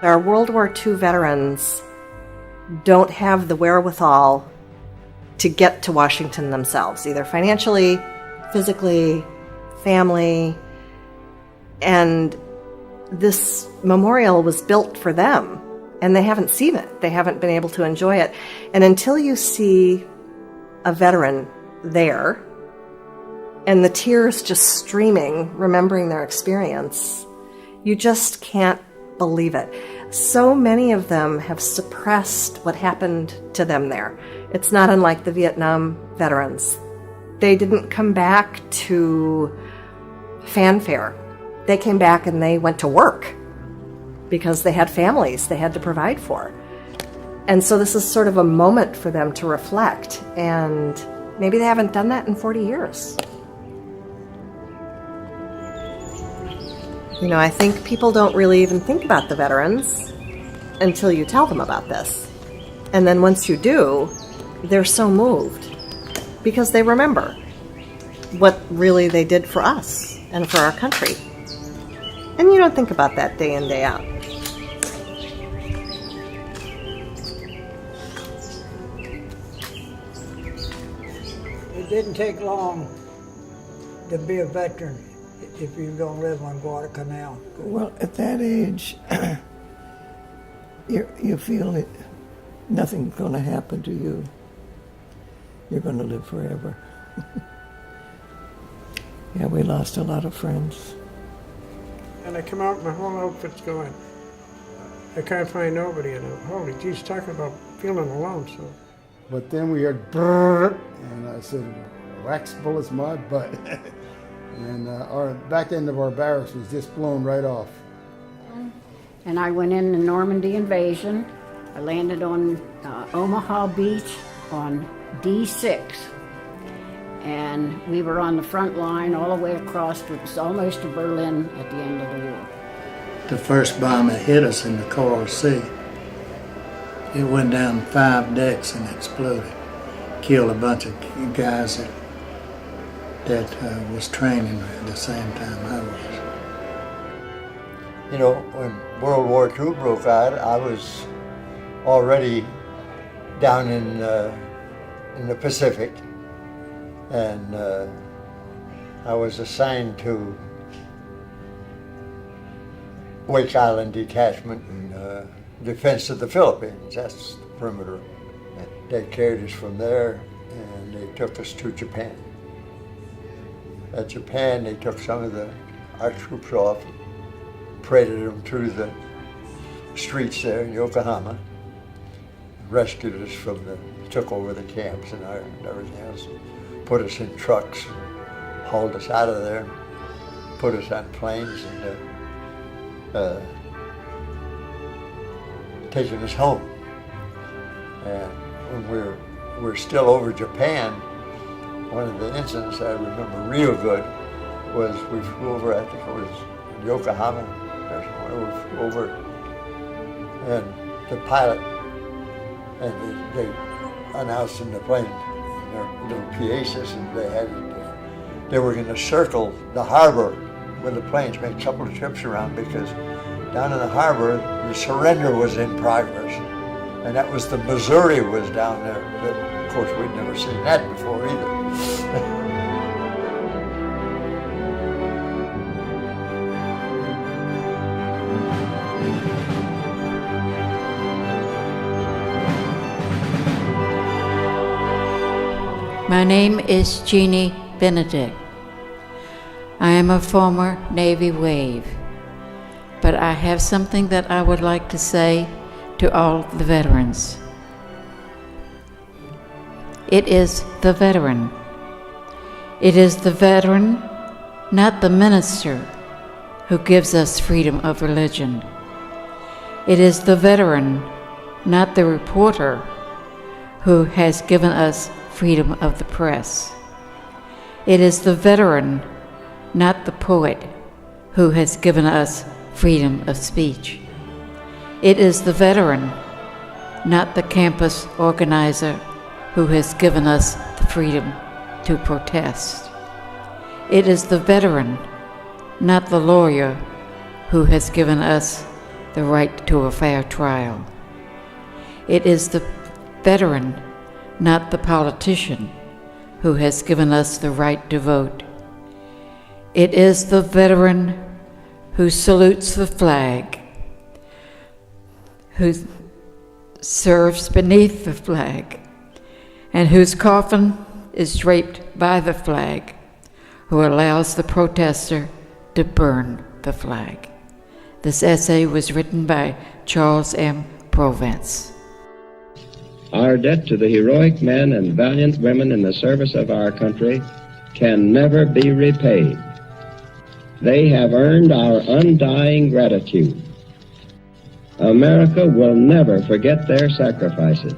Our World War II veterans don't have the wherewithal to get to Washington themselves, either financially, physically, family, and this memorial was built for them, and they haven't seen it. They haven't been able to enjoy it. And until you see a veteran there, and the tears just streaming, remembering their experience, you just can't believe it. So many of them have suppressed what happened to them there. It's not unlike the Vietnam veterans. They didn't come back to fanfare. They came back and they went to work because they had families they had to provide for. And so this is sort of a moment for them to reflect, and maybe they haven't done that in 40 years. You know, I think people don't really even think about the veterans until you tell them about this. And then once you do, they're so moved because they remember what really they did for us and for our country. And you don't think about that day in, day out. It didn't take long to be a veteran if you don't live on Guadalcanal. Well, at that age, you feel it. Nothing's going to happen to you. You're going to live forever. Yeah, we lost a lot of friends. And I come out, my whole outfit's going. I can't find nobody, and holy geez, talking about feeling alone. So. But then we heard brrr, and I said, wax bullets my butt. And our back end of our barracks was just blown right off. And I went in the Normandy invasion. I landed on Omaha Beach on D6. And we were on the front line all the way across. It was almost to Berlin at the end of the war. The first bomb that hit us in the Coral Sea, it went down 5 decks and exploded. Killed a bunch of guys that was training at the same time I was. You know, when World War II broke out, I was already down in the Pacific, and I was assigned to Wake Island Detachment in defense of the Philippines. That's the perimeter. And they carried us from there, and they took us to Japan. At Japan, they took some of our troops off, paraded them through the streets there in Yokohama, rescued us took over the camps and everything else, put us in trucks, hauled us out of there, put us on planes, and taking us home. And when we're still over Japan, one of the incidents I remember real good was we flew over, I think it was Yokohama or somewhere, we flew over, and the pilot, and they announced in the plane, in their little PA system, they were going to circle the harbor with the planes, make a couple of trips around, because down in the harbor, the surrender was in progress. And that was the Missouri was down there. But of course, we'd never seen that before either. My name is Jeannie Benedict. I am a former Navy Wave, but I have something that I would like to say to all the veterans. It is the veteran. It is the veteran, not the minister, who gives us freedom of religion. It is the veteran, not the reporter, who has given us freedom of the press. It is the veteran, not the poet, who has given us freedom of speech. It is the veteran, not the campus organizer, who has given us the freedom to protest. It is the veteran, not the lawyer, who has given us the right to a fair trial. It is the veteran, not the politician, who has given us the right to vote. It is the veteran who salutes the flag, who serves beneath the flag, and whose coffin is draped by the flag, who allows the protester to burn the flag. This essay was written by Charles M. Provence. Our debt to the heroic men and valiant women in the service of our country can never be repaid. They have earned our undying gratitude. America will never forget their sacrifices.